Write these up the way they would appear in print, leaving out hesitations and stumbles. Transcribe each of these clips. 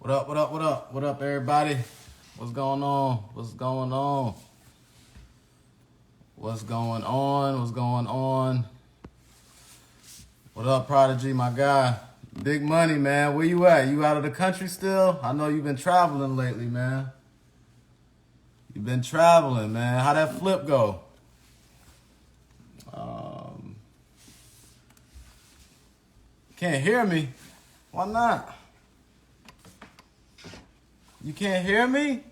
What up, what up, what up? What up, everybody? What's going on? What's going on? What's going on? What's going on? What up, Prodigy, my guy? Big money, man. Where you at? You out of the country still? I know you've been traveling lately, man. You've been traveling, man. How that flip go? Can't hear me? Why not? You can't hear me?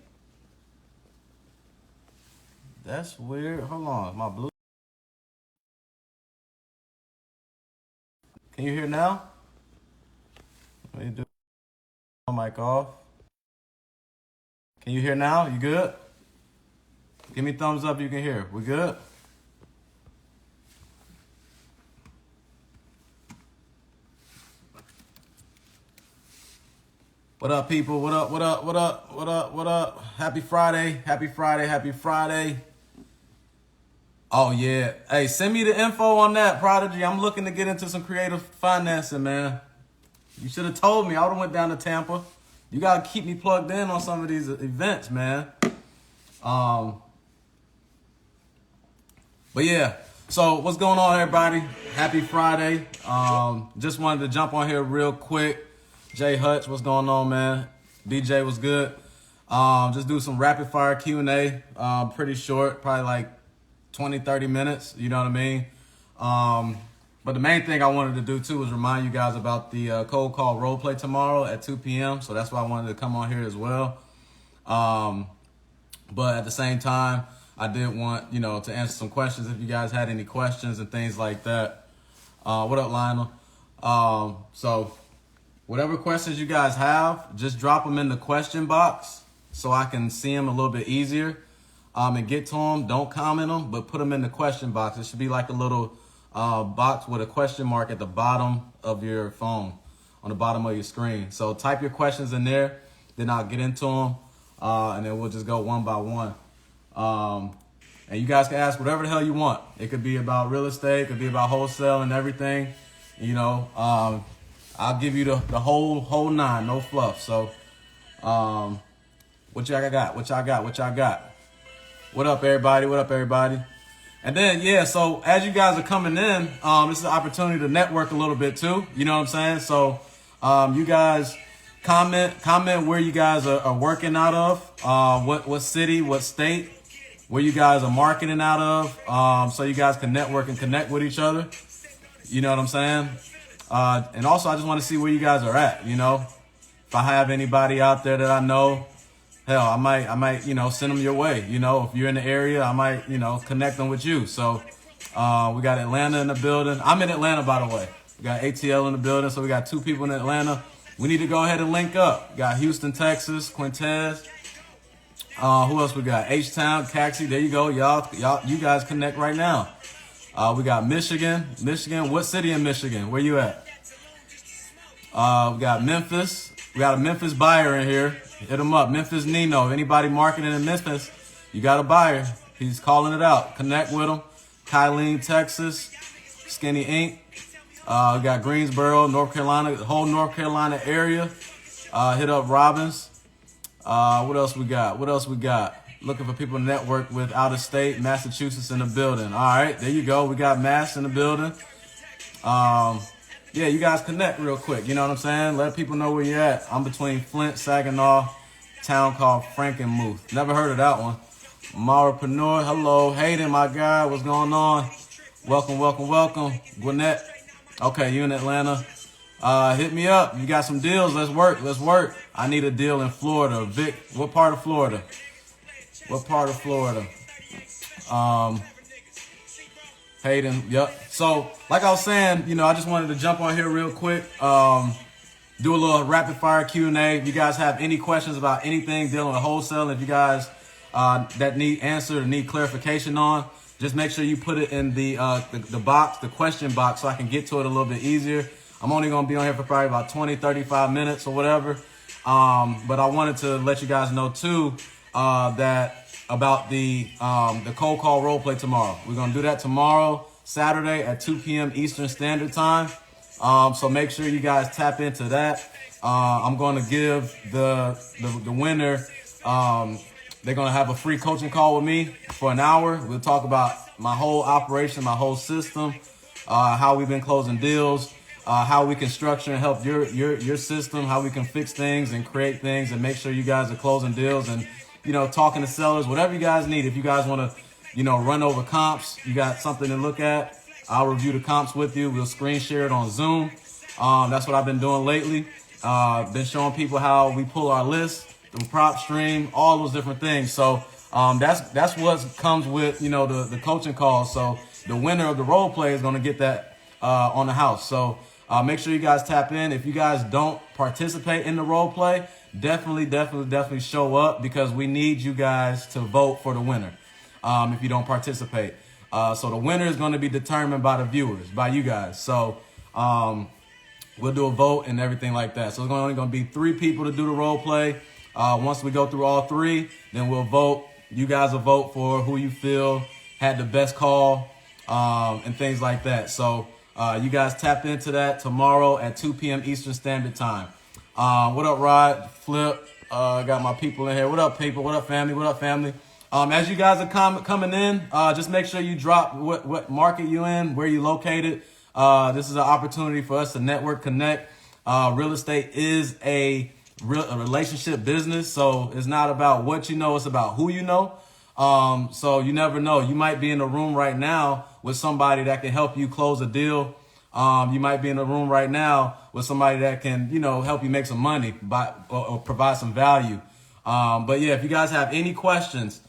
That's weird. Hold on, my blue. Can you hear now? Let me do my mic off. Can you hear now? You good? Give me thumbs up you can hear. We good? What up, people? What up, what up, what up, what up, what up? Happy Friday, happy Friday, happy Friday. Oh, yeah. Hey, send me the info on that, Prodigy. I'm looking to get into some creative financing, man. You should have told me. I would have went down to Tampa. You got to keep me plugged in on some of these events, man. But, yeah. So, what's going on, everybody? Happy Friday. Just wanted to jump on here real quick. Jay Hutch, what's going on, man? DJ, what's good? Just do some rapid fire Q&A. Pretty short, probably like 20, 30 minutes. You know what I mean? But the main thing I wanted to do, too, was remind you guys about the cold call roleplay tomorrow at 2 p.m. So that's why I wanted to come on here as well. But at the same time, I did want, to answer some questions if you guys had any questions and things like that. What up, Lionel? So whatever questions you guys have, just drop them in the question box so I can see them a little bit easier and get to them. Don't comment them, but put them in the question box. It should be like a little box with a question mark at the bottom of your phone, on the bottom of your screen. So type your questions in there, then I'll get into them, and then we'll just go one by one. And you guys can ask whatever the hell you want. It could be about real estate, it could be about wholesale and everything, I'll give you the whole nine, no fluff. So, what y'all got? What y'all got? What up, everybody? What up, everybody? And then, yeah, so as you guys are coming in, this is an opportunity to network a little bit too. You know what I'm saying? So, you guys comment where you guys are working out of, what city, what state, where you guys are marketing out of, so you guys can network and connect with each other. You know what I'm saying? And also, I just want to see where you guys are at, If I have anybody out there that I know, hell, I might, send them your way. If you're in the area, I might, connect them with you. So, we got Atlanta in the building. I'm in Atlanta, by the way. We got ATL in the building, so we got 2 people in Atlanta. We need to go ahead and link up. We got Houston, Texas, Quintez. Who else we got? H-Town, Caxi. There you go. You guys connect right now. We got Michigan. What city in Michigan? Where you at? We got Memphis. We got a Memphis buyer in here. Hit him up. Memphis Nino. If anybody marketing in Memphis, you got a buyer. He's calling it out. Connect with him. Kylene, Texas. Skinny Inc. We got Greensboro, North Carolina, the whole North Carolina area. Hit up Robbins. What else we got? Looking for people to network with out of state, Massachusetts in the building. All right, there you go. We got Mass in the building. Yeah, you guys connect real quick. You know what I'm saying? Let people know where you're at. I'm between Flint, Saginaw, town called Frankenmuth. Never heard of that one. Marapreneur, hello. Hayden, my guy, what's going on? Welcome. Gwinnett. Okay, you in Atlanta. Hit me up. You got some deals. Let's work. I need a deal in Florida. Vic, what part of Florida? Hayden, yep. So, like I was saying, I just wanted to jump on here real quick, do a little rapid fire Q&A. If you guys have any questions about anything dealing with wholesale, if you guys that need answered or need clarification on, just make sure you put it in the box, the question box, so I can get to it a little bit easier. I'm only going to be on here for probably about 20, 35 minutes or whatever. But I wanted to let you guys know too, that about the cold call role play tomorrow. We're going to do that tomorrow, Saturday at 2 p.m. Eastern Standard Time. So make sure you guys tap into that. I'm going to give the winner, they're going to have a free coaching call with me for an hour. We'll talk about my whole operation, my whole system, how we've been closing deals, how we can structure and help your system, how we can fix things and create things and make sure you guys are closing deals and, talking to sellers, whatever you guys need. If you guys want to, run over comps, you got something to look at, I'll review the comps with you. We'll screen share it on Zoom. That's what I've been doing lately. Been showing people how we pull our list through Propstream, all those different things. So that's what comes with, the coaching call. So the winner of the role play is going to get that on the house. So make sure you guys tap in. If you guys don't participate in the role play, definitely show up, because we need you guys to vote for the winner if you don't participate. So the winner is going to be determined by the viewers, by you guys. So we'll do a vote and everything like that. So it's only going to be 3 people to do the role play. Once we go through all 3, then we'll vote. You guys will vote for who you feel had the best call and things like that. So you guys tap into that tomorrow at 2 p.m. Eastern Standard Time. What up, Rod? Flip. Got my people in here. What up, people? What up, family? What up, family? As you guys are coming in, just make sure you drop what market you in, where you located. This is an opportunity for us to network, connect. Real estate is a relationship business, so it's not about what you know, it's about who you know. So you never know. You might be in a room right now with somebody that can help you close a deal. You might be in a room right now with somebody that can, help you make some money or provide some value. But yeah, if you guys have any questions,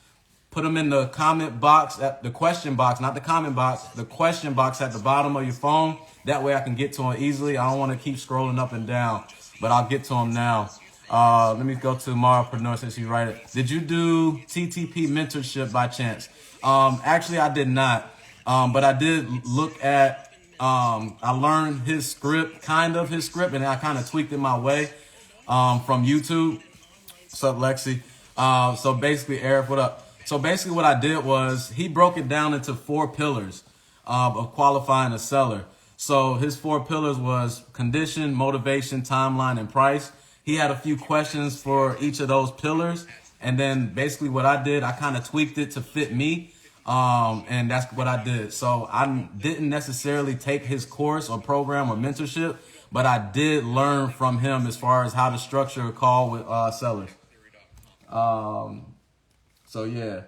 put them in the comment box, the question box, not the comment box, the question box at the bottom of your phone. That way I can get to them easily. I don't want to keep scrolling up and down, but I'll get to them now. Let me go to Marapreneur since you write it. Did you do TTP mentorship by chance? Actually, I did not. But I did look at, I learned his script, and I kind of tweaked it my way from YouTube. What's up, Lexi? So basically, Eric, what up? So basically what I did was he broke it down into 4 pillars of qualifying a seller. So his 4 pillars was condition, motivation, timeline, and price. He had a few questions for each of those pillars. And then basically what I did, I kind of tweaked it to fit me. And that's what I did. So I didn't necessarily take his course or program or mentorship, but I did learn from him as far as how to structure a call with sellers. So yeah.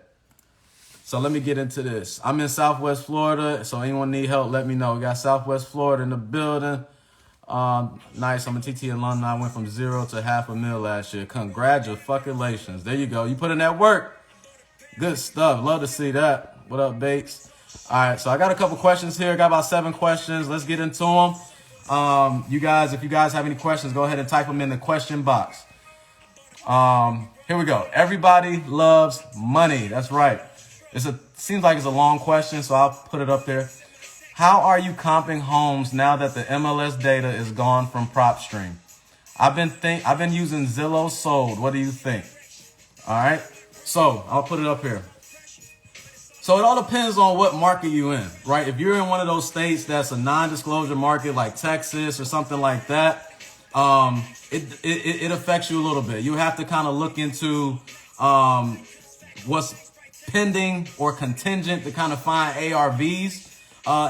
So let me get into this. I'm in Southwest Florida. So anyone need help, let me know. We got Southwest Florida in the building. Nice. I'm a TT alumni. I went from 0 to $500,000 last year. Congratulations. There you go. You put in that work. Good stuff. Love to see that. What up, Bates? All right. So I got a couple questions here. Got about 7 questions. Let's get into them. You guys, if you guys have any questions, go ahead and type them in the question box. Here we go. Everybody loves money. That's right. Seems like it's a long question, so I'll put it up there. How are you comping homes now that the MLS data is gone from Propstream? I've been using Zillow Sold. What do you think? All right. So I'll put it up here. So it all depends on what market you in, right? If you're in one of those states that's a non-disclosure market like Texas or something like that, it affects you a little bit. You have to kind of look into what's pending or contingent to kind of find ARVs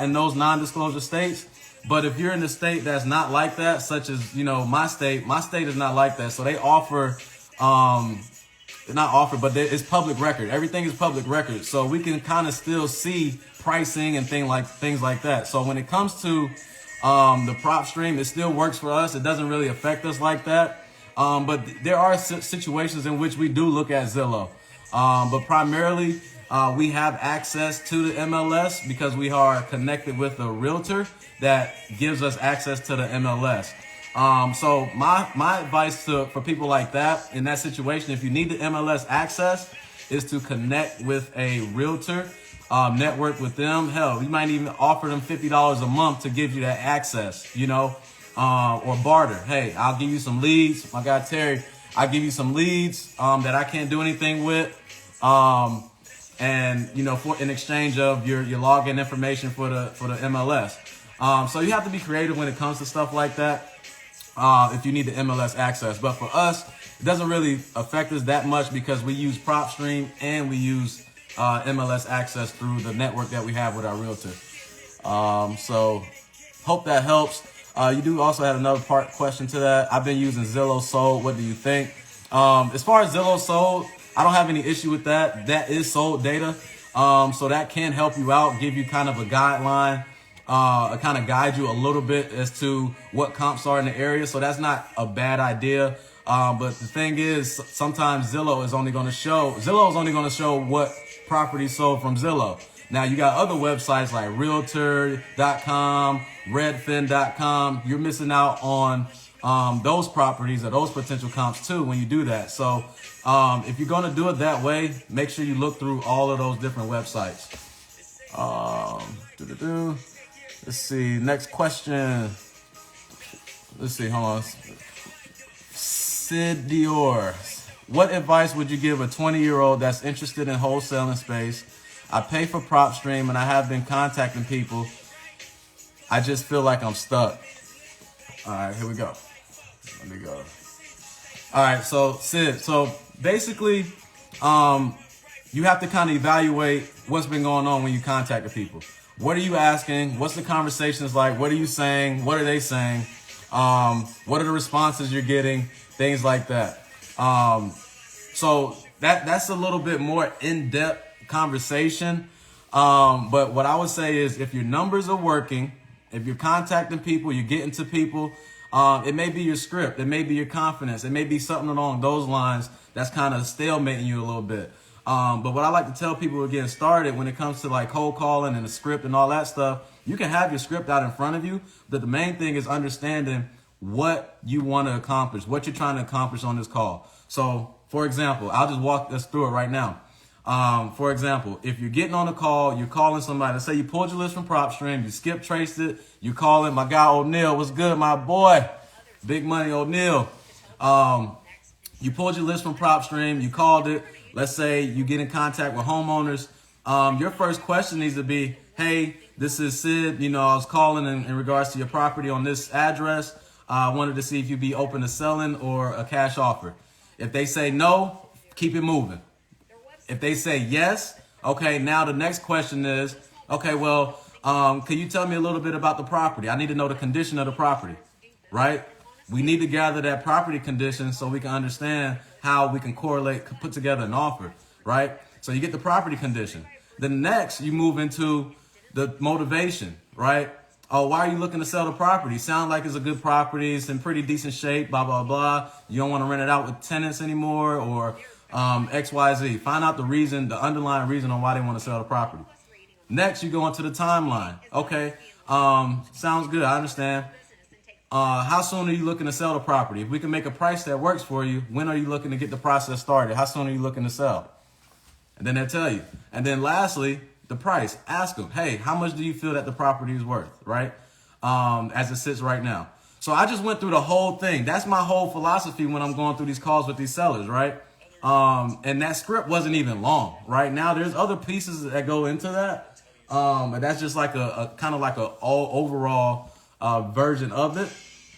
in those non-disclosure states. But if you're in a state that's not like that, such as, my state is not like that. So they offer, not offer, but it's public record. Everything is public record. So we can kind of still see pricing and things like that. So when it comes to the Propstream, it still works for us. It doesn't really affect us like that. But there are situations in which we do look at Zillow. But primarily, we have access to the MLS because we are connected with a realtor that gives us access to the MLS. So my advice for people like that, in that situation, if you need the MLS access, is to connect with a realtor, network with them. Hell, you might even offer them $50 a month to give you that access, or barter. Hey, I'll give you some leads. My guy Terry, I'll give you some leads that I can't do anything with. And for in exchange of your login information for the MLS. So you have to be creative when it comes to stuff like that. If you need the MLS access, but for us, it doesn't really affect us that much because we use Propstream and we use MLS access through the network that we have with our realtor. So hope that helps. You do also have another question to that. I've been using Zillow Sold. What do you think? As far as Zillow Sold, I don't have any issue with that. That is sold data. So that can help you out, give you kind of a guideline, kind of guide you a little bit as to what comps are in the area. So that's not a bad idea. But the thing is, sometimes Zillow is only going to show what properties sold from Zillow. Now you got other websites like Realtor.com, Redfin.com. You're missing out on those properties or those potential comps too when you do that. So if you're going to do it that way, make sure you look through all of those different websites. Let's see. Next question. Let's see. Hold on. Sid Dior. What advice would you give a 20-year-old that's interested in wholesaling space? I pay for Propstream and I have been contacting people. I just feel like I'm stuck. All right, here we go. Let me go. All right, so Sid, so basically, you have to kind of evaluate what's been going on when you contact the people. What are you asking? What's the conversations like? What are you saying? What are they saying? What are the responses you're getting? Things like that. So that's a little bit more in-depth conversation. But what I would say is if your numbers are working, if you're contacting people, you're getting to people, it may be your script, it may be your confidence, it may be something along those lines that's kind of stalemating you a little bit. But what I like to tell people who are getting started when it comes to like cold calling and the script and all that stuff, you can have your script out in front of you, but the main thing is understanding what you want to accomplish, what you're trying to accomplish on this call. So, for example, I'll just walk us through it right now. For example, if you're getting on a call, you're calling somebody, let's say you pulled your list from Propstream, you skip traced it, you calling my guy O'Neal, what's good, my boy, big money O'Neal. You pulled your list from Propstream, you called it, let's say you get in contact with homeowners. Your first question needs to be, hey, this is Sid, I was calling in regards to your property on this address. I wanted to see if you'd be open to selling or a cash offer. If they say no, keep it moving. If they say yes, okay, now the next question is, okay, well, can you tell me a little bit about the property? I need to know the condition of the property, right? We need to gather that property condition so we can understand how we can put together an offer, right? So you get the property condition. Then next, you move into the motivation, right? Oh, why are you looking to sell the property? Sound like it's a good property. It's in pretty decent shape, blah, blah, blah. You don't want to rent it out with tenants anymore or XYZ. Find out the reason, the underlying reason on why they want to sell the property. Next, you go into the timeline. Okay, sounds good. I understand. How soon are you looking to sell the property? If we can make a price that works for you, when are you looking to get the process started? How soon are you looking to sell? And then they'll tell you. And then lastly, the price. Ask them, hey, how much do you feel that the property is worth, right? As it sits right now. So I just went through the whole thing. That's my whole philosophy when I'm going through these calls with these sellers, right? And that script wasn't even long, right? Now there's other pieces that go into that. And that's just like a kind of like a overall version of it.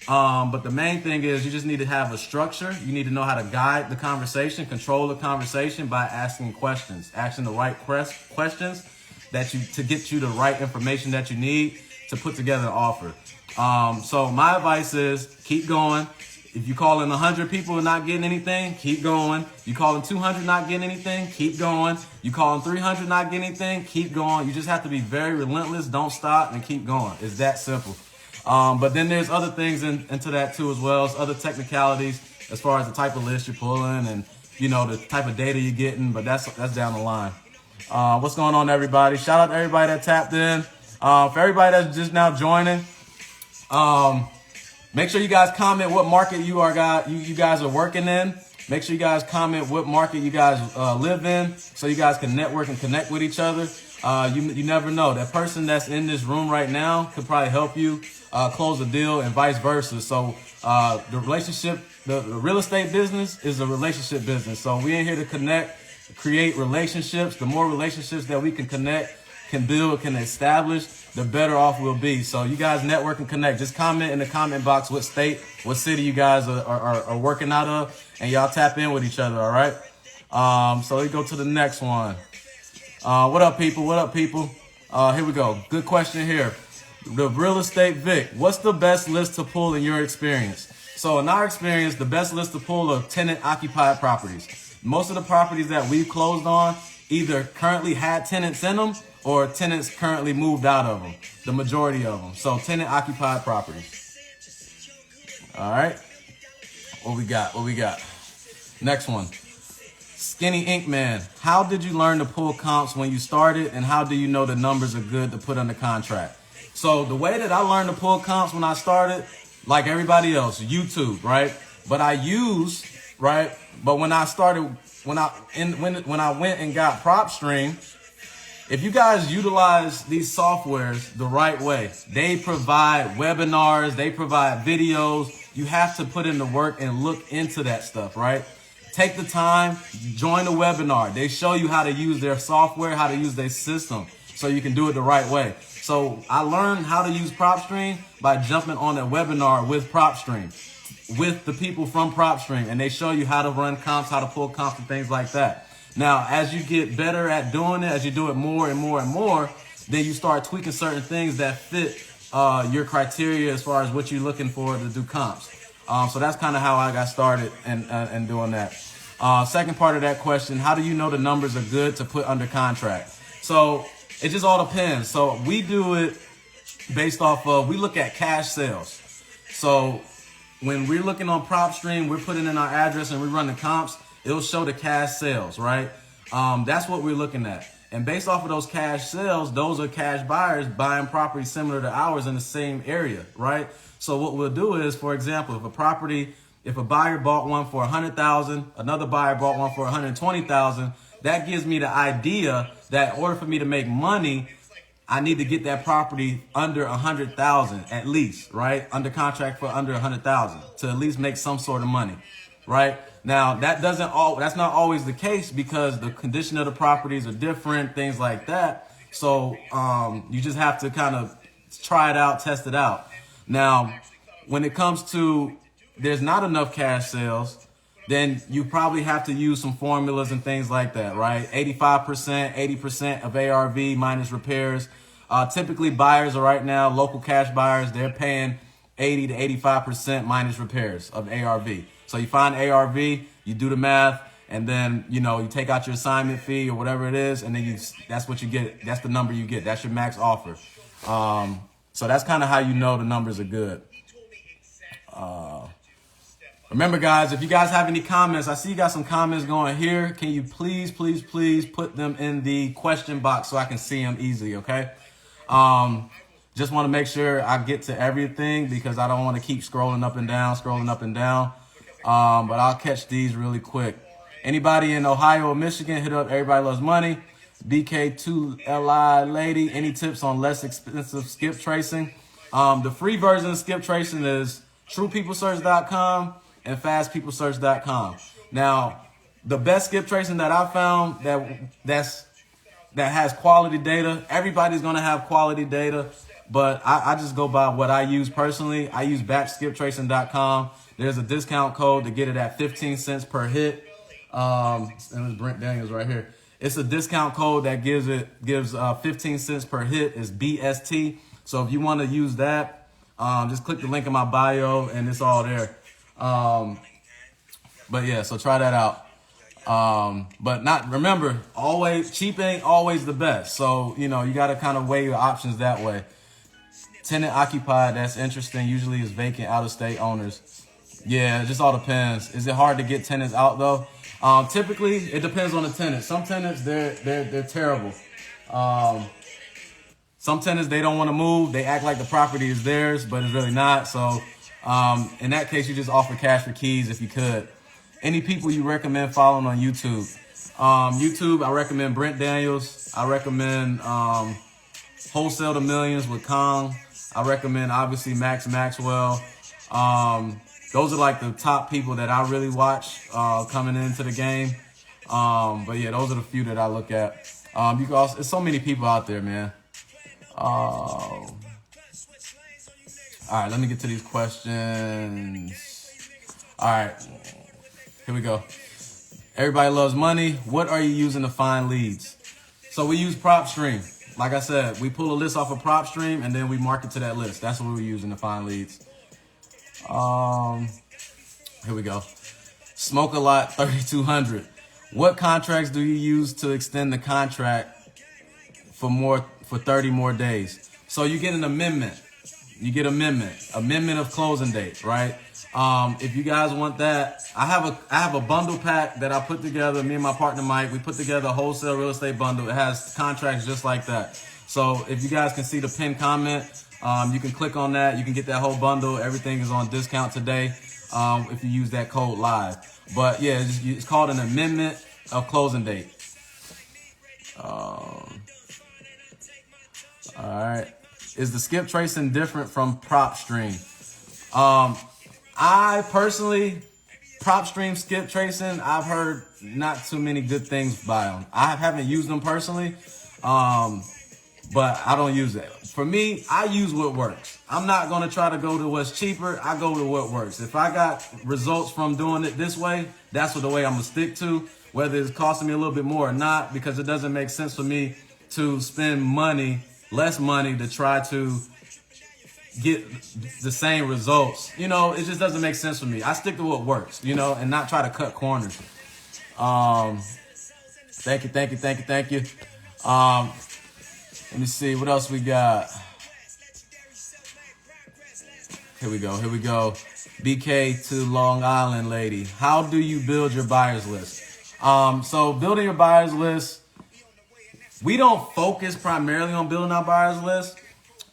But the main thing is you just need to have a structure. You need to know how to guide the conversation, control the conversation by asking questions, asking the right questions to get you the right information that you need to put together an offer. So my advice is keep going. If you calling 100 people and not getting anything, keep going. You calling 200 not getting anything, keep going. You calling 300 not getting anything, keep going. You just have to be very relentless. Don't stop and keep going. It's that simple. But then there's other things into that too as well. It's other technicalities as far as the type of list you're pulling and the type of data you're getting. But that's down the line. What's going on, everybody? Shout out to everybody that tapped in. For everybody that's just now joining, make sure you guys comment what market you guys are working in. Make sure you guys comment what market you guys live in, so you guys can network and connect with each other. You never know. That person that's in this room right now could probably help you close a deal and vice versa. So the relationship, the real estate business is a relationship business. So we ain't here to connect, create relationships. The more relationships that we can connect, can build, can establish, the better off we'll be. So you guys network and connect. Just comment in the comment box what state, what city you guys are working out of, and y'all tap in with each other, all right? So let's go to the next one. What up, people? What up, people? Here we go. Good question here. The real estate Vic, what's the best list to pull in your experience? So in our experience, the best list to pull are tenant occupied properties. Most of the properties that we've closed on either currently had tenants in them or tenants currently moved out of them. The majority of them. So tenant occupied properties. All right. What we got? What we got? Next one. Skinny Ink Man, how did you learn to pull comps when you started, and how do you know the numbers are good to put under contract? So the way that I learned to pull comps when I started, like everybody else, YouTube, right? But I used, right? But when I started, when I went and got Propstream, if you guys utilize these softwares the right way, they provide webinars, they provide videos. You have to put in the work and look into that stuff, right? Take the time, join the webinar. They show you how to use their software, how to use their system, so you can do it the right way. So I learned how to use Propstream by jumping on a webinar with Propstream, with the people from Propstream, and they show you how to run comps, how to pull comps and things like that. Now, as you get better at doing it, as you do it more and more and more, then you start tweaking certain things that fit your criteria as far as what you're looking for to do comps. So that's kind of how I got started and doing that. Second part of that question, how do you know the numbers are good to put under contract? So it just all depends. So we do it based off of, we look at cash sales. So when we're looking on Propstream, we're putting in our address and we run the comps, it'll show the cash sales, right? That's what we're looking at. And based off of those cash sales, those are cash buyers buying property similar to ours in the same area, right? So what we'll do is, for example, if a buyer bought one for $100,000, another buyer bought one for $120,000, that gives me the idea that in order for me to make money, I need to get that property under $100,000 at least, right? Under contract for under $100,000 to at least make some sort of money, right? Now that's not always the case because the condition of the properties are different, things like that. So you just have to kind of try it out, test it out. Now, when it comes to there's not enough cash sales, then you probably have to use some formulas and things like that, right? 85%, 80% of ARV minus repairs. Typically buyers are right now, local cash buyers, they're paying 80 to 85% minus repairs of ARV. So you find ARV, you do the math, and then, you take out your assignment fee or whatever it is, and then that's what you get. That's the number you get. That's your max offer. So that's kind of how you know the numbers are good. Remember, guys, if you guys have any comments, I see you got some comments going here. Can you please put them in the question box so I can see them easily, okay? Just want to make sure I get to everything because I don't want to keep scrolling up and down. But I'll catch these really quick. Anybody in Ohio or Michigan, hit up Everybody Loves Money. BK2LI lady, any tips on less expensive skip tracing? The free version of skip tracing is truepeoplesearch.com and fastpeoplesearch.com. Now, the best skip tracing that I found that has quality data, everybody's going to have quality data, but I just go by what I use personally. I use batchskiptracing.com. There's a discount code to get it at 15 cents per hit. And it's Brent Daniels right here. It's a discount code that gives 15 cents per hit. It's BST. So if you want to use that, just click the link in my bio and it's all there. But yeah, so try that out. But remember, cheap ain't always the best. So, you got to kind of weigh your options that way. Tenant occupied, that's interesting. Usually it's vacant out-of-state owners. Yeah, it just all depends. Is it hard to get tenants out though? Typically, it depends on the tenant. Some tenants, they're terrible. Some tenants, they don't want to move. They act like the property is theirs, but it's really not. So in that case, you just offer cash for keys if you could. Any people you recommend following on YouTube? YouTube, I recommend Brent Daniels. I recommend Wholesale to Millions with Kong. I recommend, obviously, Max Maxwell. Those are like the top people that I really watch coming into the game. But yeah, those are the few that I look at. You can also, there's so many people out there, man. All right, let me get to these questions. All right, here we go. Everybody loves money. What are you using to find leads? So we use Propstream. Like I said, we pull a list off of Propstream and then we market to that list. That's what we're using to find leads. Here we go. Smoke a lot, 3,200. What contracts do you use to extend the contract for 30 more days? So you get an amendment. You get amendment of closing date, right? If you guys want that, I have a bundle pack that I put together. Me and my partner Mike, we put together a wholesale real estate bundle. It has contracts just like that. So if you guys can see the pinned comment, you can click on that. You can get that whole bundle. Everything is on discount today if you use that code live. But yeah, it's called an amendment of closing date. All right. Is the skip tracing different from Propstream? I personally, Propstream skip tracing, I've heard not too many good things by them. I haven't used them personally, but I don't use it. For me, I use what works. I'm not going to try to go to what's cheaper. I go to what works. If I got results from doing it this way, that's the way I'm going to stick to, whether it's costing me a little bit more or not, because it doesn't make sense for me to spend less money to try to get the same results. You know, it just doesn't make sense for me. I stick to what works, you know, and not try to cut corners. Thank you. Let me see what else we got. Here we go. BK to Long Island lady. How do you build your buyers list? So building your buyers list, we don't focus primarily on building our buyers list.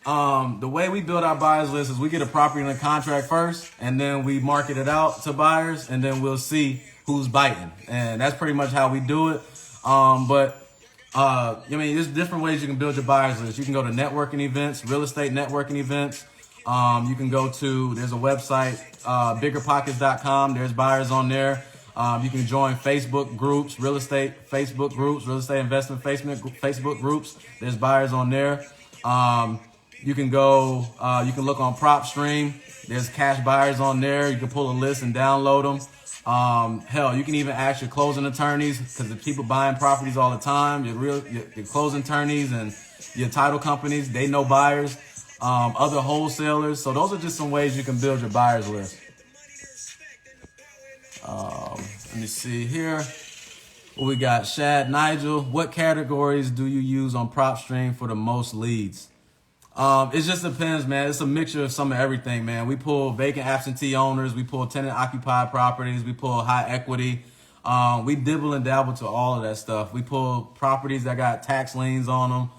The way we build our buyers list is we get a property in a contract first, and then we market it out to buyers, and then we'll see who's biting. And that's pretty much how we do it. I mean, there's different ways you can build your buyers list. You can go to networking events, real estate networking events. You can go to, there's a website, biggerpockets.com. There's buyers on there. You can join Facebook groups, real estate Facebook groups, real estate investment Facebook groups. There's buyers on there. You can go, you can look on Propstream. There's cash buyers on there. You can pull a list and download them. Hell, you can even ask your closing attorneys, because the people buying properties all the time, your closing attorneys and your title companies, they know buyers, other wholesalers. So those are just some ways you can build your buyers list. Let me see here. We got Shad Nigel. What categories do you use on Propstream for the most leads? It just depends, man. It's a mixture of some of everything, man. We pull vacant absentee owners. We pull tenant occupied properties. We pull high equity. We dibble and dabble to all of that stuff. We pull properties that got tax liens on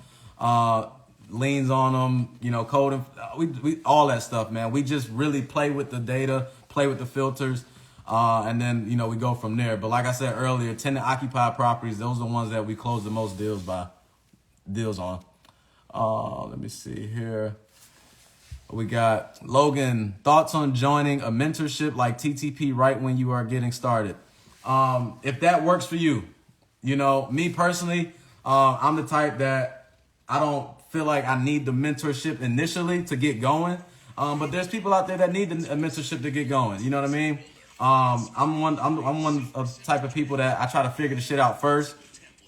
them, you know, code. We all that stuff, man. We just really play with the data, play with the filters. And then, you know, we go from there. But like I said earlier, tenant occupied properties, those are the ones that we close the most deals on. Let me see here. We got Logan. Thoughts on joining a mentorship like TTP right when you are getting started? If that works for you, you know, me personally, I'm the type that I don't feel like I need the mentorship initially to get going. But there's people out there that need a mentorship to get going. You know what I mean? I'm one of the type of people that I try to figure the shit out first.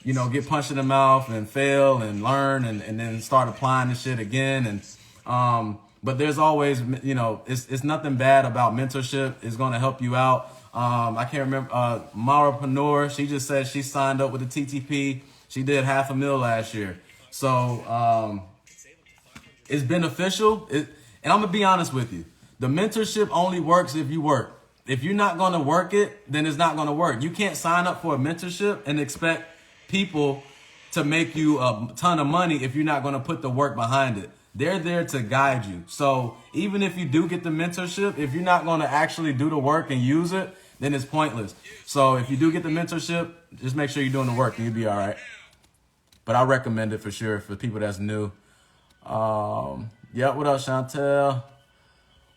You know, get punched in the mouth and fail and learn and then start applying the shit again. And but there's always, you know, it's nothing bad about mentorship. It's going to help you out. I can't remember, Mara Panor, she just said she signed up with the TTP. She did $500,000 last year. So it's beneficial. And I'm going to be honest with you. The mentorship only works if you work. If you're not going to work it, then it's not going to work. You can't sign up for a mentorship and expect people to make you a ton of money if you're not going to put the work behind it. They're there to guide you. So even if you do get the mentorship, if you're not going to actually do the work and use it, then it's pointless. So if you do get the mentorship, just make sure you're doing the work and you'll be all right. But I recommend it for sure for people that's new. What up, Chantel?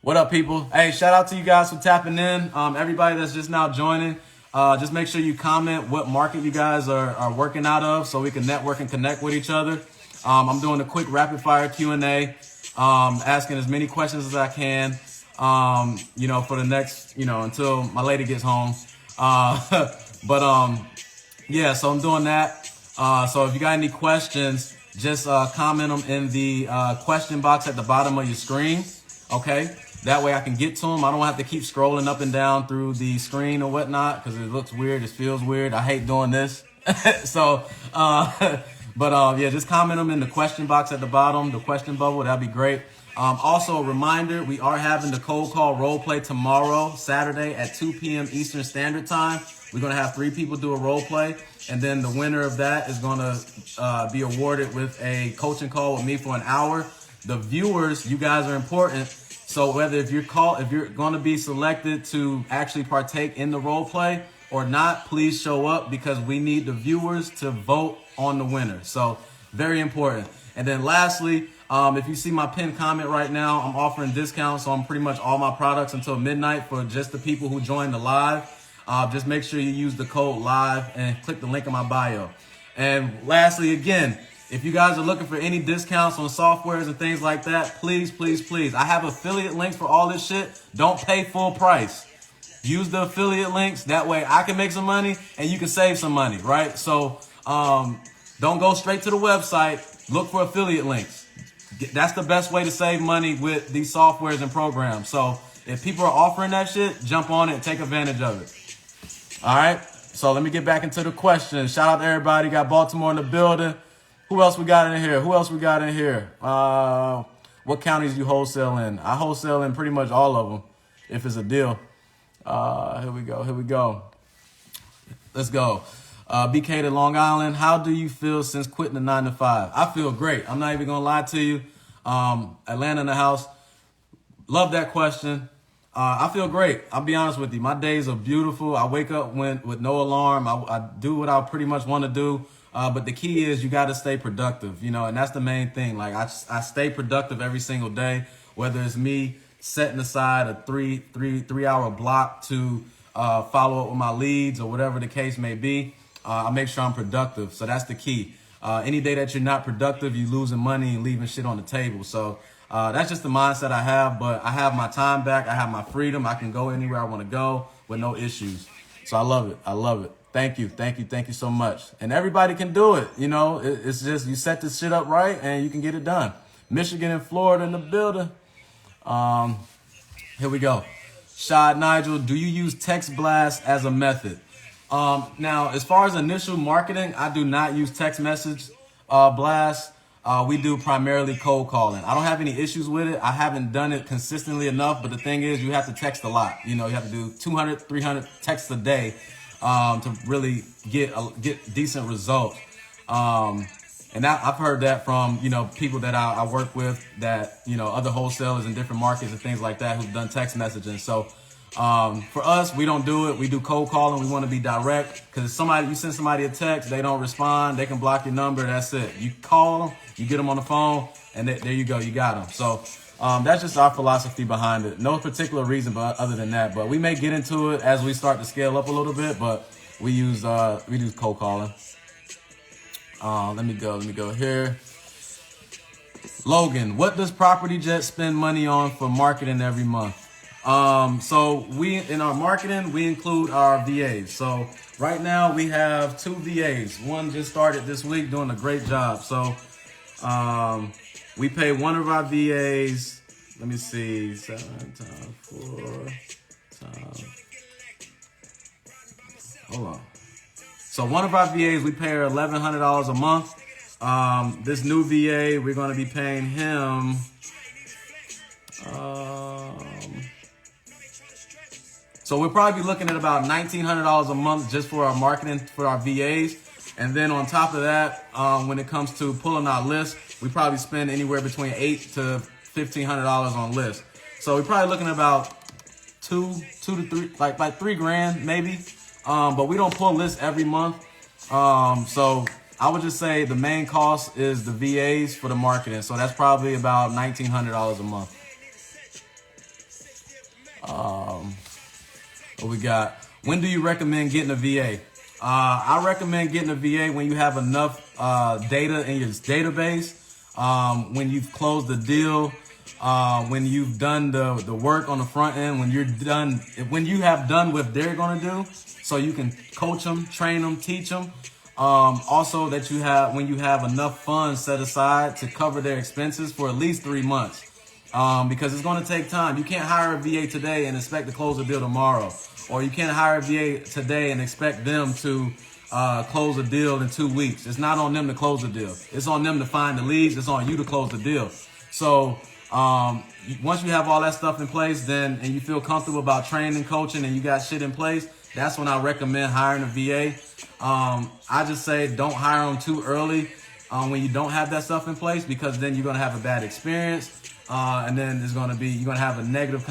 What up, people? Hey, shout out to you guys for tapping in. Everybody that's just now joining, just make sure you comment what market you guys are working out of so we can network and connect with each other. I'm doing a quick rapid fire Q&A, asking as many questions as I can, for the next, until my lady gets home. Yeah, so I'm doing that. So if you got any questions, just comment them in the question box at the bottom of your screen. Okay, that way I can get to them. I don't have to keep scrolling up and down through the screen or whatnot because it looks weird. It feels weird. I hate doing this. So, yeah, just comment them in the question box at the bottom, the question bubble. That'd be great. Also, a reminder, we are having the cold call role play tomorrow, Saturday at 2 p.m. Eastern Standard Time. We're going to have 3 people do a role play, and then the winner of that is going to be awarded with a coaching call with me for an hour. The viewers, you guys are important. So whether if you're going to be selected to actually partake in the role play or not, please show up because we need the viewers to vote on the winner. So very important. And then lastly, if you see my pinned comment right now, I'm offering discounts on pretty much all my products until midnight for just the people who join the live. Just make sure you use the code LIVE and click the link in my bio. And lastly, again, if you guys are looking for any discounts on softwares and things like that, please, please, please. I have affiliate links for all this shit. Don't pay full price. Use the affiliate links. That way I can make some money and you can save some money, right? So don't go straight to the website. Look for affiliate links. That's the best way to save money with these softwares and programs. So if people are offering that shit, jump on it and take advantage of it. All right. So let me get back into the questions. Shout out to everybody. Got Baltimore in the building. Who else we got in here? What counties you wholesale in? I wholesale in pretty much all of them if it's a deal. Here we go. Let's go. BK to Long Island. How do you feel since quitting the 9 to 5? I feel great. I'm not even going to lie to you. Atlanta in the house. Love that question. I feel great. I'll be honest with you. My days are beautiful. I wake up with no alarm. I do what I pretty much want to do. But the key is you got to stay productive, and that's the main thing. Like I stay productive every single day, whether it's me setting aside a three hour block to follow up with my leads or whatever the case may be. I make sure I'm productive. So that's the key. Any day that you're not productive, you're losing money and leaving shit on the table. So that's just the mindset I have. But I have my time back. I have my freedom. I can go anywhere I want to go with no issues. So I love it. Thank you so much. And everybody can do it. It's just you set this shit up right and you can get it done. Michigan and Florida in the building. Here we go. Shad Nigel, do you use text blast as a method? Now, as far as initial marketing, I do not use text message blast. We do primarily cold calling. I don't have any issues with it. I haven't done it consistently enough, but the thing is you have to text a lot. You have to do 200, 300 texts a day to really get decent results. And I've heard that from, people that I work with that, other wholesalers in different markets and things like that who've done text messaging. So for us, we don't do it. We do cold calling. We want to be direct because you send somebody a text, they don't respond, they can block your number. That's it. You call them, you get them on the phone, and there you go. You got them. So that's just our philosophy behind it. No particular reason, but other than that. But we may get into it as we start to scale up a little bit. But we use cold calling. Let me go here. Logan, what does Propertyjet spend money on for marketing every month? So in our marketing, we include our VAs. So right now we have 2 VAs. One just started this week doing a great job. So we pay one of our VAs. Let me see, 7 times 4 times. Hold on. So one of our VAs, we pay her $1,100 a month. This new VA, we're going to be paying him. So we'll probably be looking at about $1,900 a month just for our marketing for our VAs. And then on top of that, when it comes to pulling our list, we probably spend anywhere between $800 to $1,500 on lists. So we're probably looking at about two to three, like $3,000 maybe. But we don't pull lists every month. So I would just say the main cost is the VAs for the marketing. So that's probably about $1,900 a month. What we got? When do you recommend getting a VA? I recommend getting a VA when you have enough data in your database. When you've closed the deal, when you've done the work on the front end, when you have done what they're going to do, so you can coach them, train them, teach them. Also that when you have enough funds set aside to cover their expenses for at least 3 months. Because it's going to take time. You can't hire a VA today and expect to close a deal tomorrow. Or you can't hire a VA today and expect them to close a deal in 2 weeks. It's not on them to close the deal. It's on them to find the leads. It's on you to close the deal. So once you have all that stuff in place, and you feel comfortable about training, coaching, and you got shit in place, that's when I recommend hiring a VA. I just say don't hire them too early when you don't have that stuff in place, because then you're going to have a bad experience. And then you're going to have a negative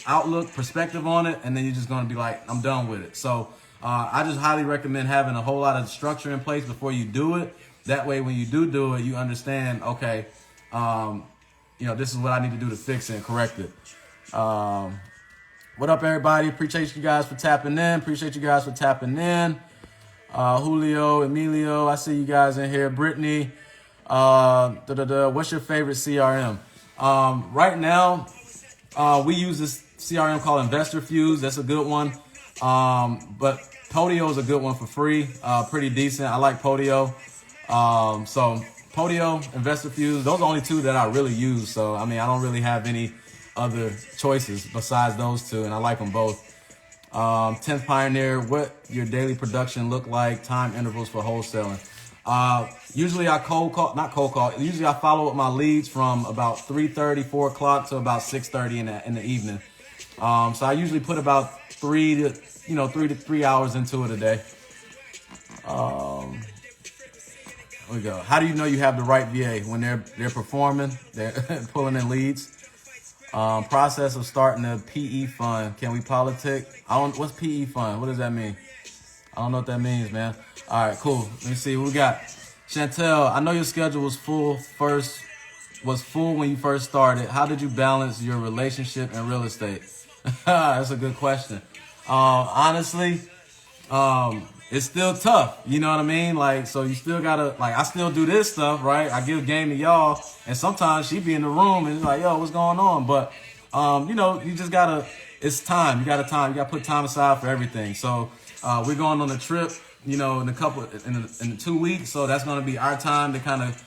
outlook, perspective on it. And then you're just going to be like, I'm done with it. So I just highly recommend having a whole lot of structure in place before you do it. That way, when you do it, you understand, okay, this is what I need to do to fix it and correct it. What up, everybody? Appreciate you guys for tapping in. Julio, Emilio, I see you guys in here. Brittany, what's your favorite CRM? Right now, we use this CRM called Investor Fuse. That's a good one. But Podio is a good one for free. Pretty decent. I like Podio. So Podio, Investor Fuse, those are the only two that I really use. So, I mean, I don't really have any other choices besides those two, and I like them both. 10th Pioneer, what your daily production look like, time intervals for wholesaling. Usually I usually I follow up my leads from about 3:30, 4 o'clock to about 6:30 in the evening. So I usually put about 3 to 3 hours into it a day. Here we go. How do you know you have the right VA? When they're performing, they're pulling in leads. Process of starting a PE fund. Can we politic? What's PE fund? What does that mean? I don't know what that means, man. All right, cool. Let me see what we got. Chantel, I know your schedule was full when you first started. How did you balance your relationship and real estate? That's a good question. Honestly, it's still tough. You know what I mean? Like, so you still gotta, I still do this stuff, right? I give game to y'all, and sometimes she be in the room and it's like, yo, what's going on? But, you just gotta, it's time. You gotta put time aside for everything. So, we're going on a trip, in in 2 weeks. So that's going to be our time to kind of,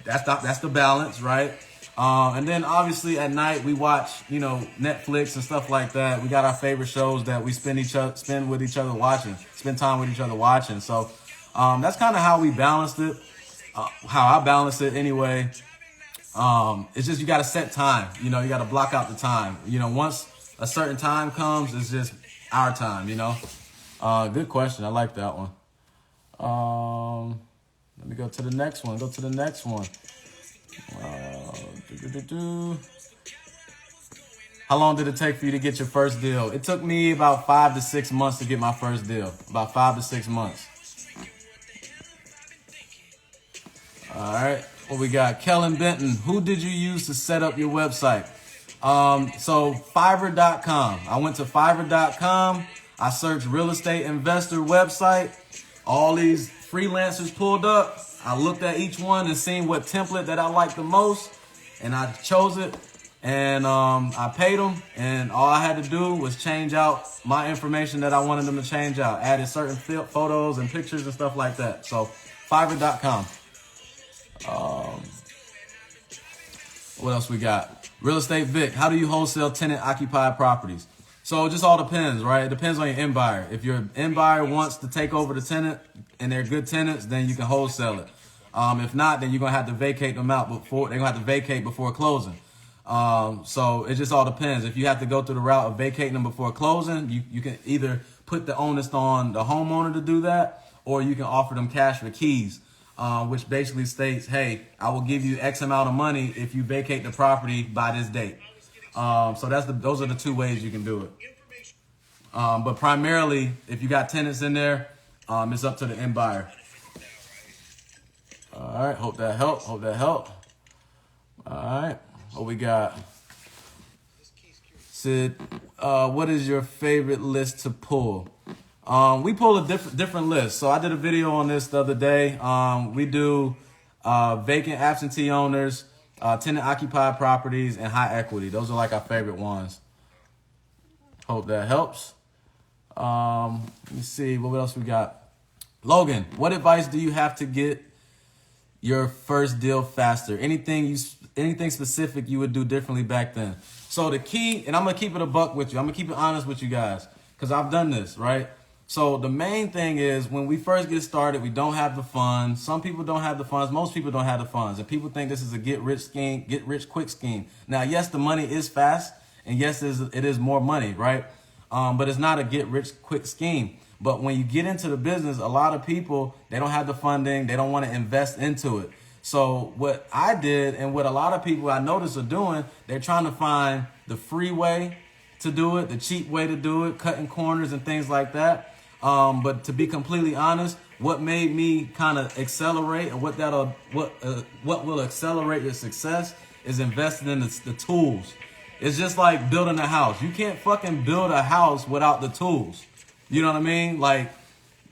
that's the balance, right? And then obviously at night we watch, Netflix and stuff like that. We got our favorite shows that we spend time with each other watching. So, that's kind of how we balanced it, how I balanced it anyway. It's just, you got to set time, you got to block out the time, once a certain time comes, it's just our time, Good question. I like that one. Let me go to the next one. How long did it take for you to get your first deal? It took me about 5 to 6 months to get my first deal. About 5 to 6 months. All right. What we got? Kellen Benton. Who did you use to set up your website? So Fiverr.com. I went to Fiverr.com. I searched real estate investor website. All these freelancers pulled up. I looked at each one and seen what template that I liked the most, and I chose it, and I paid them, and all I had to do was change out my information that I wanted them to change out. Added certain photos and pictures and stuff like that. So Fiverr.com. What else we got? Real Estate Vic. How do you wholesale tenant occupied properties? So it just all depends, right? It depends on your end buyer. If your end buyer wants to take over the tenant and they're good tenants, then you can wholesale it. If not, then you're going to have to vacate them out before, they're going to have to vacate before closing. So it just all depends. If you have to go through the route of vacating them before closing, you can either put the onus on the homeowner to do that, or you can offer them cash for keys, which basically states, hey, I will give you X amount of money if you vacate the property by this date. So those are the two ways you can do it. But primarily, if you got tenants in there, it's up to the end buyer. All right. Hope that helped. All right. What we got? Sid, what is your favorite list to pull? We pull a different list. So I did a video on this the other day. We do vacant absentee owners, tenant occupied properties, and high equity. Those are like our favorite ones. Hope that helps. Let me see what else we got. Logan, what advice do you have to get your first deal faster? Anything specific you would do differently back then? So the key, and I'm gonna keep it a buck with you. I'm gonna keep it honest with you guys, because I've done this, right? So the main thing is when we first get started, we don't have the funds. Some people don't have the funds. Most people don't have the funds, and people think this is a get rich quick scheme. Now, yes, the money is fast, and yes, it is more money, right? But it's not a get rich quick scheme. But when you get into the business, a lot of people, they don't have the funding. They don't want to invest into it. So what I did, and what a lot of people I notice are doing, they're trying to find the free way to do it, the cheap way to do it, cutting corners and things like that. But to be completely honest, what made me kind of accelerate, and what will accelerate your success is investing in the tools. It's just like building a house. You can't fucking build a house without the tools. You know what I mean? Like,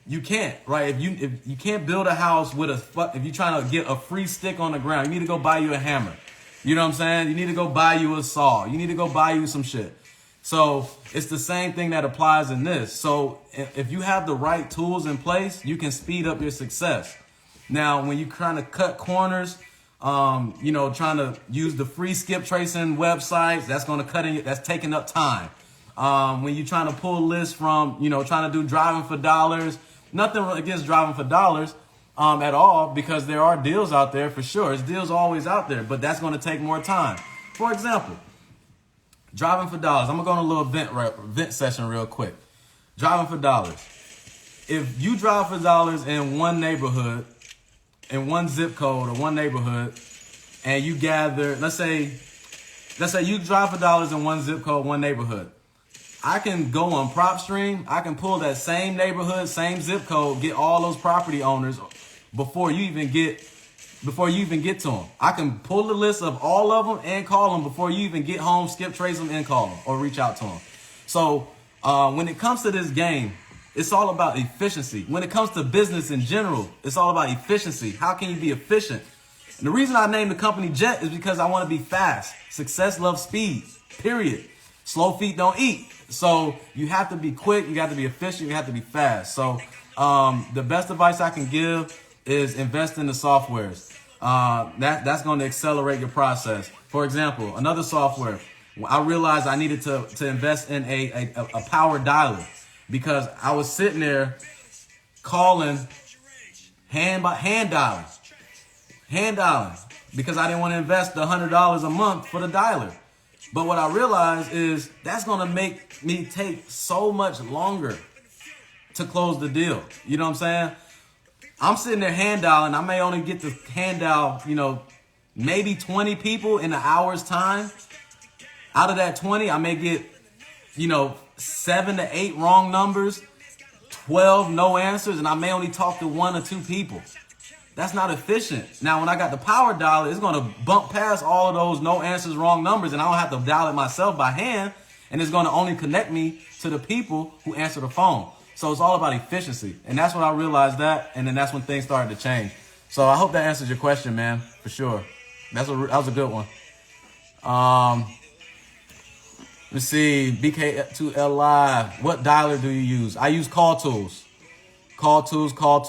you can't, right? If you can't build a house with if you're trying to get a free stick on the ground, you need to go buy you a hammer. You know what I'm saying? You need to go buy you a saw. You need to go buy you some shit. So it's the same thing that applies in this. So if you have the right tools in place, you can speed up your success. Now, when you're trying to cut corners, trying to use the free skip tracing websites, that's taking up time. When you're trying to pull lists from, trying to do driving for dollars, nothing against driving for dollars at all, because there are deals out there for sure. There's deals always out there, but that's going to take more time. For example, driving for dollars. I'm going to go on a little vent session real quick. Driving for dollars. If you drive for dollars in one neighborhood, in one zip code or one neighborhood, and you gather, let's say you drive for dollars in one zip code, one neighborhood. I can go on Propstream. I can pull that same neighborhood, same zip code, get all those property owners before you even get to them. I can pull the list of all of them and call them before you even get home, skip trace them and call them or reach out to them. So when it comes to this game, it's all about efficiency. When it comes to business in general, it's all about efficiency. How can you be efficient? And the reason I named the company Jet is because I want to be fast. Success loves speed, period. Slow feet don't eat. So you have to be quick, you have to be efficient, you have to be fast. So the best advice I can give is invest in the softwares. That's going to accelerate your process. For example, another software, I realized I needed to invest in a power dialer, because I was sitting there calling hand dialing, because I didn't want to invest the $100 a month for the dialer. But what I realized is that's going to make me take so much longer to close the deal. You know what I'm saying? I'm sitting there hand dialing. I may only get to hand dial, maybe 20 people in an hour's time. Out of that 20, I may get, 7 to 8 wrong numbers, 12 no answers, and I may only talk to 1 or 2 people. That's not efficient. Now, when I got the power dialer, it's going to bump past all of those no answers, wrong numbers, and I don't have to dial it myself by hand, and it's going to only connect me to the people who answer the phone. So it's all about efficiency, and that's when I realized that, and then that's when things started to change. So I hope that answers your question, man, for sure. That was a good one. Let's see, BK2LI, what dialer do you use? I use Call Tools. Call Tools. Call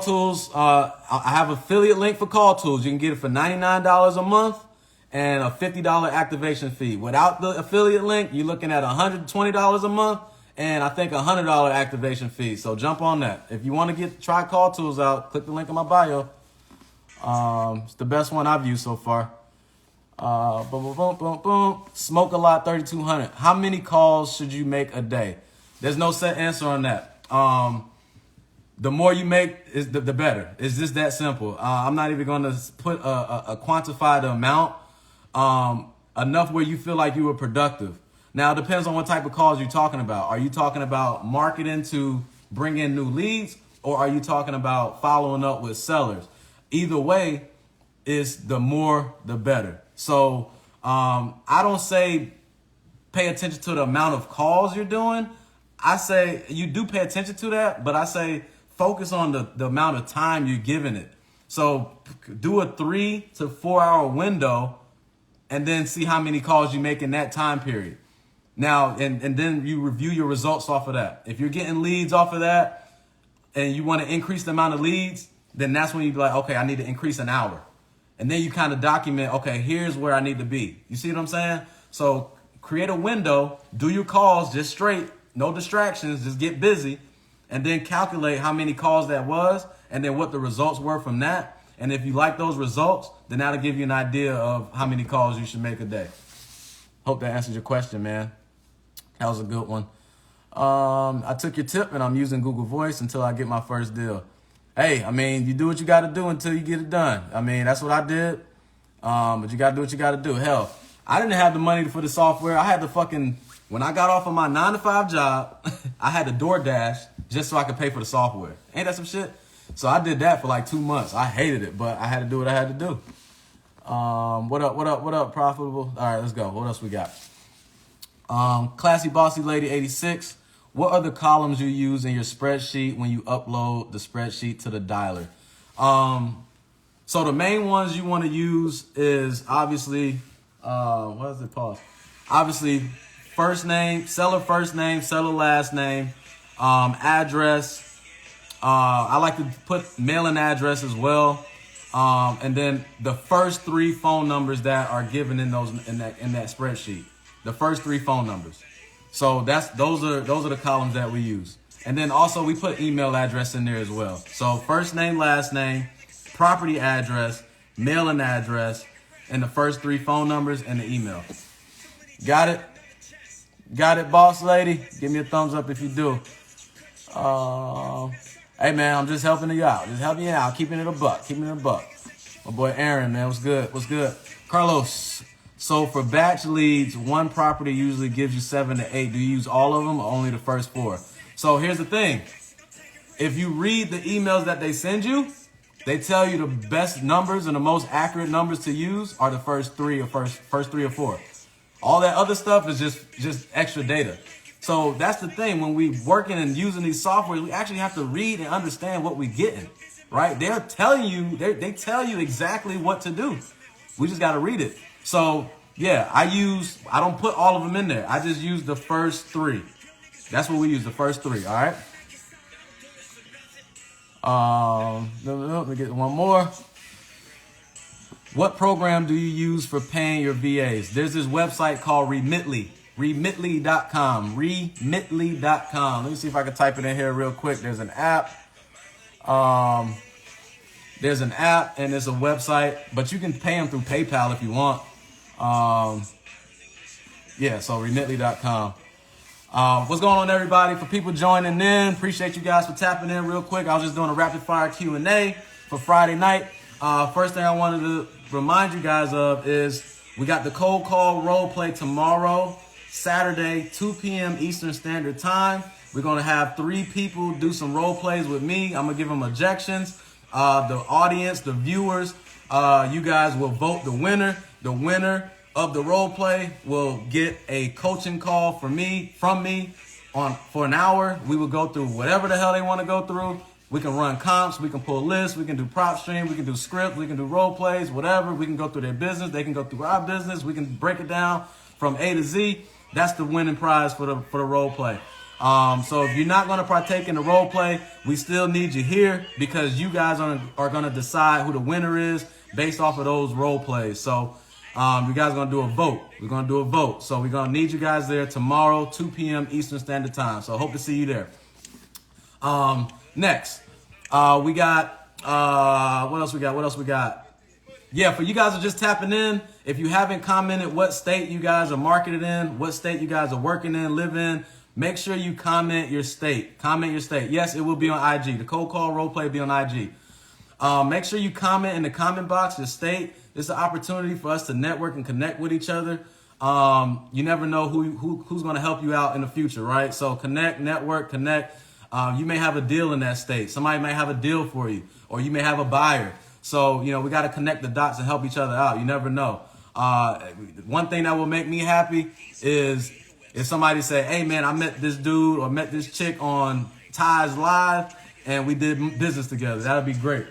Tools, I have an affiliate link for Call Tools. You can get it for $99 a month and a $50 activation fee. Without the affiliate link, you're looking at $120 a month and I think a $100 activation fee. So jump on that. If you want to try Call Tools out, click the link in my bio. It's the best one I've used so far. Smoke a lot 3,200. How many calls should you make a day? There's no set answer on that. The more you make, is the better. It's just that simple. I'm not even going to put a quantified amount, enough where you feel like you were productive. Now, it depends on what type of calls you're talking about. Are you talking about marketing to bring in new leads, or are you talking about following up with sellers? Either way, is the more, the better. So I don't say pay attention to the amount of calls you're doing. I say you do pay attention to that, but I say focus on the amount of time you're giving it. So do a 3 to 4 hour window and then see how many calls you make in that time period. Now, and then you review your results off of that. If you're getting leads off of that and you want to increase the amount of leads, then that's when you be like, okay, I need to increase an hour. And then you kind of document, okay, here's where I need to be. You see what I'm saying? So create a window, do your calls just straight, no distractions, just get busy, and then calculate how many calls that was and then what the results were from that. And if you like those results, then that'll give you an idea of how many calls you should make a day. Hope that answers your question, man. That was a good one. I took your tip and I'm using Google Voice until I get my first deal. Hey, I mean, you do what you got to do until you get it done. I mean, that's what I did. But you got to do what you got to do. Hell, I didn't have the money for the software. I had to when I got off of my 9-to-5 job, I had to DoorDash just so I could pay for the software. Ain't that some shit? So I did that for like 2 months. I hated it, but I had to do what I had to do. What up, profitable? All right, let's go. What else we got? Classy Bossy Lady 86. What are the columns you use in your spreadsheet when you upload the spreadsheet to the dialer? So the main ones you want to use is obviously, what is it called? Obviously, first name, seller last name, address. I like to put mailing address as well. And then the first 3 phone numbers that are given in that spreadsheet. The first 3 phone numbers. So those are the columns that we use. And then also we put email address in there as well. So first name, last name, property address, mailing address, and the first 3 phone numbers and the email. Got it? Got it, boss lady? Give me a thumbs up if you do. Hey man, I'm just helping you out. Just helping you out. Keeping it a buck. My boy Aaron, man, what's good? What's good? Carlos. So for batch leads, one property usually gives you 7 to 8. Do you use all of them or only the first 4? So here's the thing. If you read the emails that they send you, they tell you the best numbers and the most accurate numbers to use are the first 3 or first 3 or 4. All that other stuff is just extra data. So that's the thing. When we working and using these softwares, we actually have to read and understand what we're getting, right? They're telling you, they tell you exactly what to do. We just got to read it. So yeah, I don't put all of them in there. I just use the first 3. That's what we use, the first 3. All right. Let me get one more. What program do you use for paying your VAs? There's this website called Remitly. Remitly.com. Remitly.com. Let me see if I can type it in here real quick. There's an app. There's an app and there's a website, but you can pay them through PayPal if you want. Yeah, so Remitly.com. What's going on, everybody? For people joining in, appreciate you guys for tapping in real quick. I was just doing a rapid fire Q&A for Friday night. First thing I wanted to remind you guys of is we got the cold call role play tomorrow, Saturday, 2 p.m. Eastern Standard Time. We're going to have 3 people do some role plays with me. I'm going to give them objections. The audience, the viewers, you guys will vote the winner. The winner of the role play will get a coaching call from me for an hour. We will go through whatever the hell they want to go through. We can run comps, we can pull lists, we can do Propstream, we can do script, we can do role plays, whatever. We can go through their business, they can go through our business. We can break it down from A to Z. That's the winning prize for the role play. So if you're not going to partake in the role play, we still need you here because you guys are going to decide who the winner is based off of those role plays. So you guys are going to do a vote. We're going to do a vote. So we're going to need you guys there tomorrow, 2 p.m. Eastern Standard Time. So hope to see you there. Next, we got, what else we got? Yeah, for you guys who are just tapping in, if you haven't commented what state you guys are marketed in, what state you guys are working in, live in, make sure you comment your state. Yes, it will be on IG. The cold call role play will be on IG. Make sure you comment in the comment box your state. It's an opportunity for us to network and connect with each other. You never know who's going to help you out in the future, right? So network, connect. You may have a deal in that state. Somebody may have a deal for you, or you may have a buyer. So, we got to connect the dots and help each other out. You never know. One thing that will make me happy is If somebody say, hey man, I met this dude or met this chick on Ties Live and we did business together, that'd be great.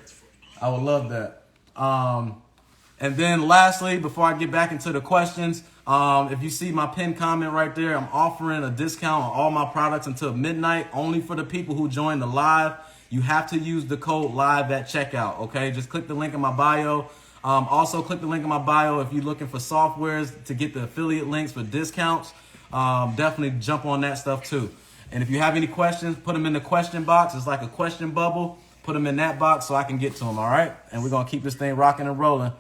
I would love that. And then lastly, before I get back into the questions, if you see my pinned comment right there, I'm offering a discount on all my products until midnight, only for the people who join the live. You have to use the code LIVE at checkout, okay? Just click the link in my bio. Also, click the link in my bio if you're looking for softwares to get the affiliate links for discounts. Definitely jump on that stuff too. And if you have any questions, put them in the question box. It's like a question bubble. Put them in that box so I can get to them, all right? And we're going to keep this thing rocking and rolling.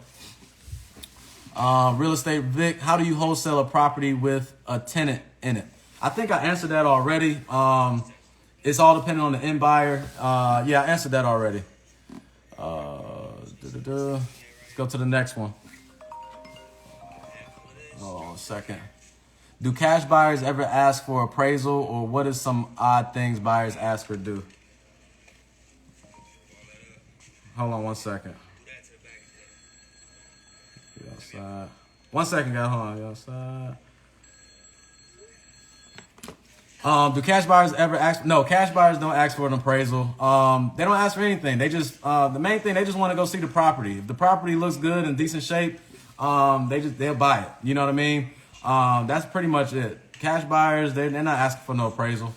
Real estate Vic, how do you wholesale a property with a tenant in it? I think I answered that already. It's all depending on the end buyer. Yeah, I answered that already. Let's go to the next one. Oh, a second. Do cash buyers ever ask for appraisal, or what is some odd things buyers ask or do? Hold on 1 second. Outside. 1 second, guys. Hold on. Outside. Do cash buyers ever ask? No, cash buyers don't ask for an appraisal. They don't ask for anything. They just the main thing, they just want to go see the property. If the property looks good and decent shape, they'll buy it. You know what I mean? That's pretty much it. Cash buyers, they're not asking for no appraisal.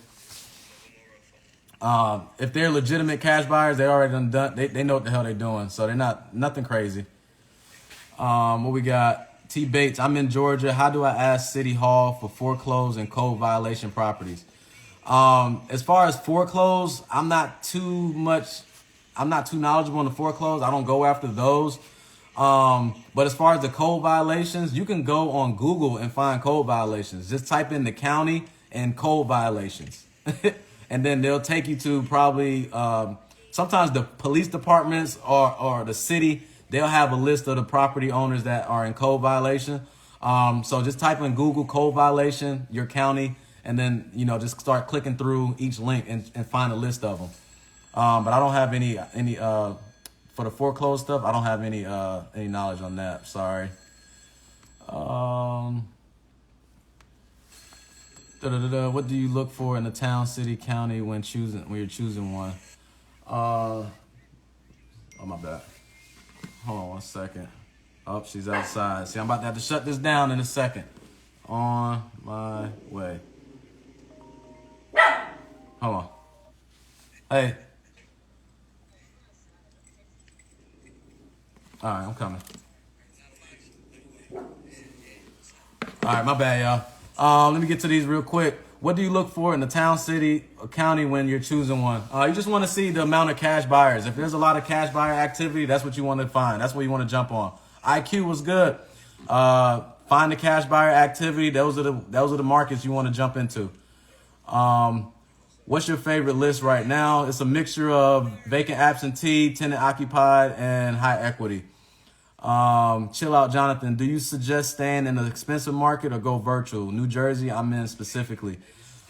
If they're legitimate cash buyers, they already done. They know what the hell they're doing, so they're nothing crazy. What we got? T Bates, I'm in Georgia. How do I ask City Hall for foreclosed and code violation properties? As far as foreclosed, I'm not too knowledgeable on the foreclosed. I don't go after those. But as far as the code violations, you can go on Google and find code violations. Just type in the county and code violations. And then they'll take you to probably, sometimes the police departments or the city, they'll have a list of the property owners that are in code violation. So just type in Google code violation, your county, and then, just start clicking through each link and find a list of them. But I don't have any for the foreclosed stuff. I don't have any knowledge on that. Sorry. What do you look for in a town, city, county when you're choosing one? Oh, my bad. Hold on 1 second. Oh, she's outside. See, I'm about to have to shut this down in a second. On my way. Hold on. Hey. All right, I'm coming. All right, my bad, y'all. Let me get to these real quick. What do you look for in the town, city, or county when you're choosing one? You just want to see the amount of cash buyers. If there's a lot of cash buyer activity, that's what you want to find. That's what you want to jump on. IQ was good. Find the cash buyer activity. Those are the markets you want to jump into. What's your favorite list right now? It's a mixture of vacant absentee, tenant occupied, and high equity. Chill out, Jonathan. Do you suggest staying in an expensive market or go virtual? New Jersey, I'm in specifically.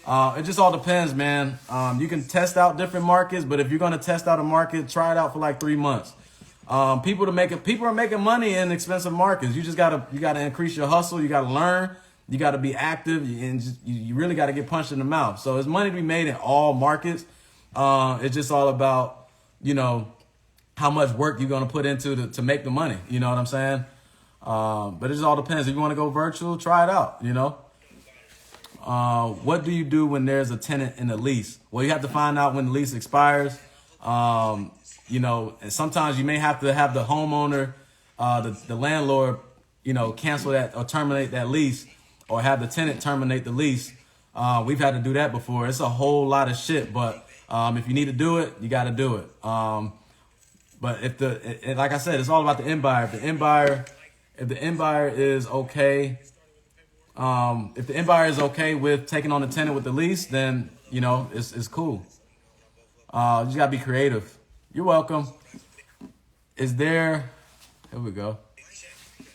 It just all depends, man. You can test out different markets, but if you're going to test out a market, try it out for like 3 months. People are making money in expensive markets. You gotta increase your hustle. You gotta learn. You gotta be active, and you really gotta get punched in the mouth. So there's money to be made in all markets. It's just all about, how much work you're going to put into to make the money. You know what I'm saying? But it just all depends. If you want to go virtual, try it out, What do you do when there's a tenant in a lease? Well, you have to find out when the lease expires. And sometimes you may have to have the homeowner, the landlord, cancel that or terminate that lease, or have the tenant terminate the lease. We've had to do that before. It's a whole lot of shit, but if you need to do it, you got to do it. But like I said, it's all about the end buyer. If the end buyer is okay, with taking on the tenant with the lease, then it's cool. You just gotta be creative. You're welcome. Here we go.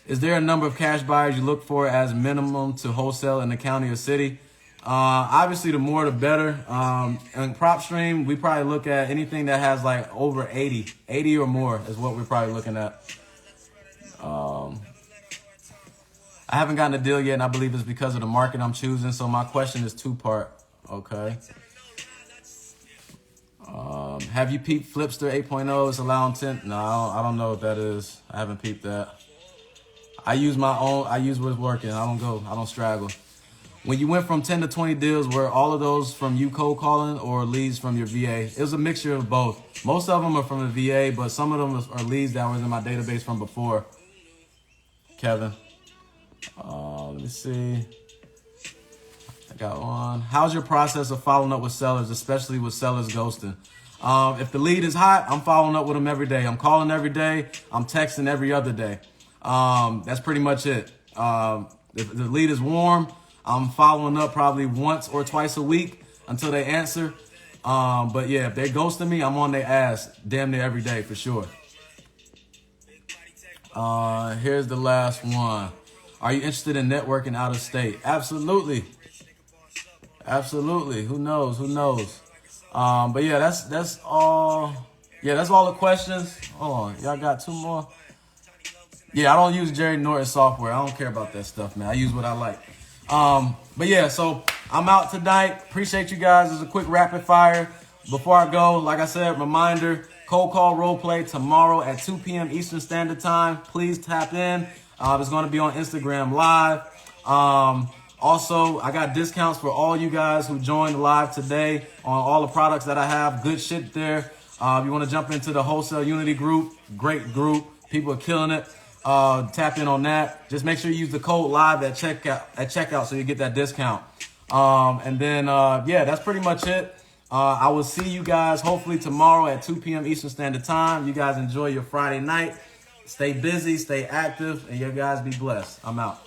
Is there a number of cash buyers you look for as minimum to wholesale in the county or city? Obviously, the more the better. In Propstream, we probably look at anything that has like over 80 or more is what we're probably looking at. I haven't gotten a deal yet, and I believe it's because of the market I'm choosing. So my question is two-part. Okay. Have you peeped Flipster 8.0? It's allowing 10. No, I don't know what that is. I haven't peeped that. I use my own. I use what's working. I don't straggle. When you went from 10 to 20 deals, were all of those from you cold calling or leads from your VA? It was a mixture of both. Most of them are from the VA, but some of them are leads that was in my database from before. Kevin. Let me see. I got one. How's your process of following up with sellers, especially with sellers ghosting? If the lead is hot, I'm following up with them every day. I'm calling every day. I'm texting every other day. That's pretty much it. If the lead is warm, I'm following up probably once or twice a week until they answer. But yeah, if they're ghosting me, I'm on their ass damn near every day for sure. Here's the last one. Are you interested in networking out of state? Absolutely. Absolutely. Who knows? Who knows? But yeah, that's all. Yeah, that's all the questions. Hold on. Y'all got two more? Yeah, I don't use Jerry Norton software. I don't care about that stuff, man. I use what I like. But yeah, so I'm out tonight. Appreciate you guys. It's a quick rapid fire. Before I go, like I said, reminder, cold call role play tomorrow at 2 p.m. Eastern Standard Time. Please tap in. It's going to be on Instagram Live. Also, I got discounts for all you guys who joined live today on all the products that I have. Good shit there. If you want to jump into the Wholesale Unity group, great group. People are killing it. Tap in on that. Just make sure you use the code live at checkout so you get that discount. And then, yeah, that's pretty much it. I will see you guys hopefully tomorrow at 2 p.m. Eastern Standard Time. You guys enjoy your Friday night. Stay busy, stay active, and you guys be blessed. I'm out.